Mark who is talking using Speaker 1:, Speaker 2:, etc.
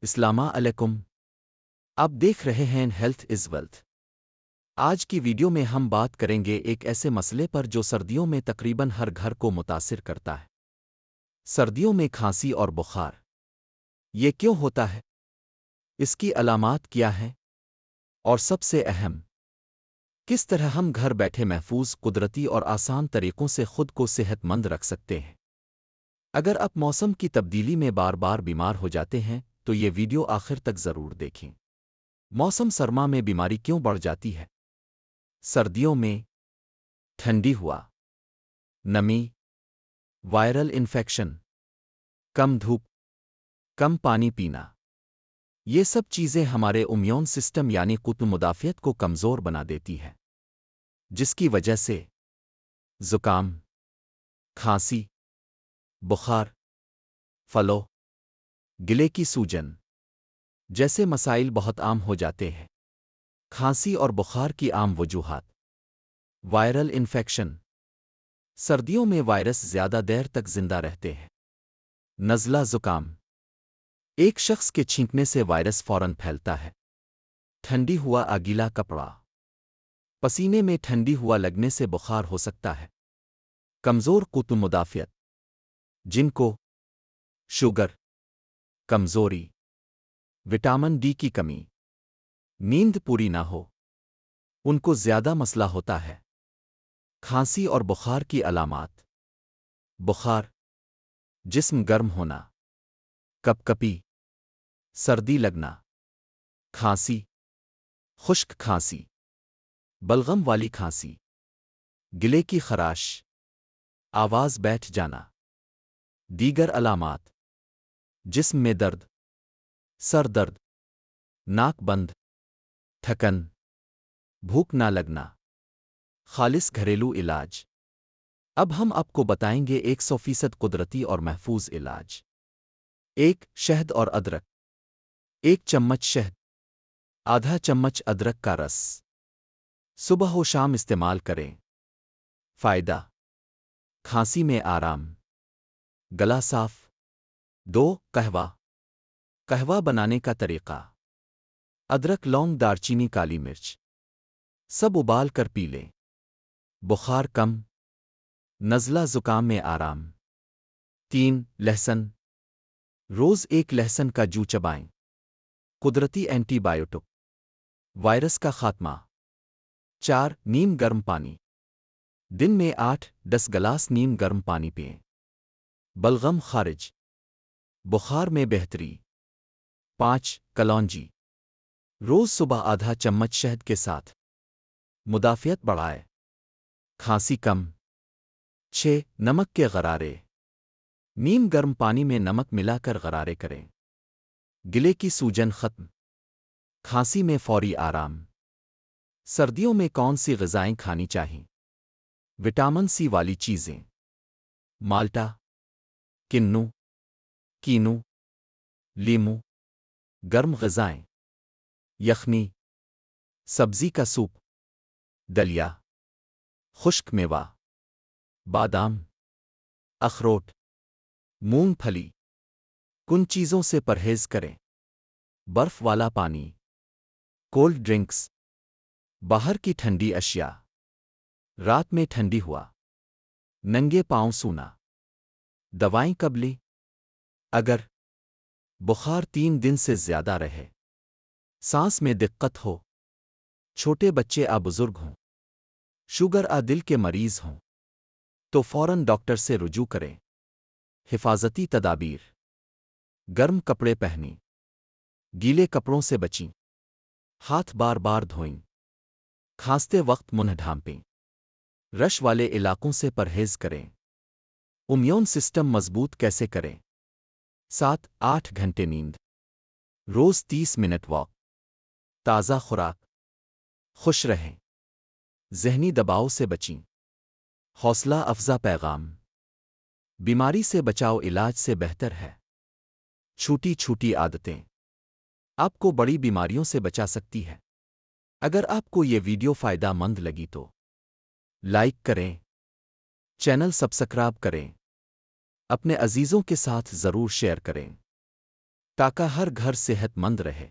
Speaker 1: السلام علیکم۔ آپ دیکھ رہے ہیں ہیلتھ از ویلتھ۔ آج کی ویڈیو میں ہم بات کریں گے ایک ایسے مسئلے پر جو سردیوں میں تقریباً ہر گھر کو متاثر کرتا ہے۔ سردیوں میں کھانسی اور بخار۔ یہ کیوں ہوتا ہے؟ اس کی علامات کیا ہیں؟ اور سب سے اہم، کس طرح ہم گھر بیٹھے محفوظ، قدرتی اور آسان طریقوں سے خود کو صحت مند رکھ سکتے ہیں؟ اگر آپ موسم کی تبدیلی میں بار بار بیمار ہو جاتے ہیں تو یہ ویڈیو آخر تک ضرور دیکھیں۔ موسم سرما میں بیماری کیوں بڑھ جاتی ہے؟ سردیوں میں ٹھنڈی ہوا، نمی، وائرل انفیکشن، کم دھوپ، کم پانی پینا، یہ سب چیزیں ہمارے امیون سسٹم یعنی قوت مدافعت کو کمزور بنا دیتی ہے، جس کی وجہ سے زکام، کھانسی، بخار، فلو، گلے کی سوجن جیسے مسائل بہت عام ہو جاتے ہیں۔ کھانسی اور بخار کی عام وجوہات: وائرل انفیکشن، سردیوں میں وائرس زیادہ دیر تک زندہ رہتے ہیں۔ نزلہ زکام، ایک شخص کے چھینکنے سے وائرس فوراً پھیلتا ہے۔ ٹھنڈی ہوا گیلا کپڑا، پسینے میں ٹھنڈی ہوا لگنے سے بخار ہو سکتا ہے۔ کمزور قوت مدافعت، جن کو شوگر، کمزوری، وٹامن ڈی کی کمی، نیند پوری نہ ہو، ان کو زیادہ مسئلہ ہوتا ہے۔ کھانسی اور بخار کی علامات: بخار، جسم گرم ہونا، کپ کپی، سردی لگنا۔ کھانسی، خشک کھانسی، بلغم والی کھانسی، گلے کی خراش، آواز بیٹھ جانا۔ دیگر علامات: جسم میں درد، سر درد، ناک بند، تھکن، بھوک نہ لگنا۔ خالص گھریلو علاج۔ اب ہم آپ کو بتائیں گے 100% قدرتی اور محفوظ علاج۔ 1. شہد اور ادرک۔ 1 چمچ شہد، آدھا چمچ ادرک کا رس، صبح و شام استعمال کریں۔ فائدہ: کھانسی میں آرام، گلا صاف۔ 2. قہوہ۔ قہوہ بنانے کا طریقہ: ادرک، لونگ، دارچینی، کالی مرچ، سب ابال کر پی لیں۔ بخار کم، نزلہ زکام میں آرام۔ 3. لہسن، روز 1 لہسن کا جو چبائیں۔ قدرتی اینٹی بایوٹک، وائرس کا خاتمہ۔ 4. نیم گرم پانی، دن میں 8-10 گلاس نیم گرم پانی پئیں۔ بلغم خارج، بخار میں بہتری۔ 5. کلونجی، روز صبح آدھا چمچ شہد کے ساتھ، مدافعت بڑھائے۔ کھانسی کم۔ 6. نمک کے غرارے، نیم گرم پانی میں نمک ملا کر غرارے کریں۔ گلے کی سوجن ختم، کھانسی میں فوری آرام۔ سردیوں میں کون سی غذائیں کھانی چاہئیں؟ وٹامن سی والی چیزیں: مالٹا، کنو، کینو، لیمو۔ گرم غذائیں: یخنی، سبزی کا سوپ، دلیا، خشک میوہ، بادام، اخروٹ، مونگ پھلی۔ کن چیزوں سے پرہیز کریں: برف والا پانی، کولڈ ڈرنکس، باہر کی ٹھنڈی اشیاء۔ رات میں ٹھنڈی ہوا، ننگے پاؤں سونا۔ دوائیں کب لیں؟ اگر بخار 3 دن سے زیادہ رہے، سانس میں دقت ہو، چھوٹے بچے بزرگ ہوں، شوگر دل کے مریض ہوں، تو فوراً ڈاکٹر سے رجوع کریں۔ حفاظتی تدابیر: گرم کپڑے پہنیں، گیلے کپڑوں سے بچیں، ہاتھ بار بار دھوئیں، کھانستے وقت منہ ڈھانپیں، رش والے علاقوں سے پرہیز کریں۔ امیون سسٹم مضبوط کیسے کریں؟ 7-8 گھنٹے نیند، روز 30 منٹ واک، تازہ خوراک، خوش رہیں، ذہنی دباؤ سے بچیں۔ حوصلہ افزا پیغام: بیماری سے بچاؤ علاج سے بہتر ہے۔ چھوٹی چھوٹی عادتیں آپ کو بڑی بیماریوں سے بچا سکتی ہے۔ اگر آپ کو یہ ویڈیو فائدہ مند لگی تو لائک کریں، چینل سبسکرائب کریں، اپنے عزیزوں کے ساتھ ضرور شیئر کریں تاکہ ہر گھر صحت مند رہے۔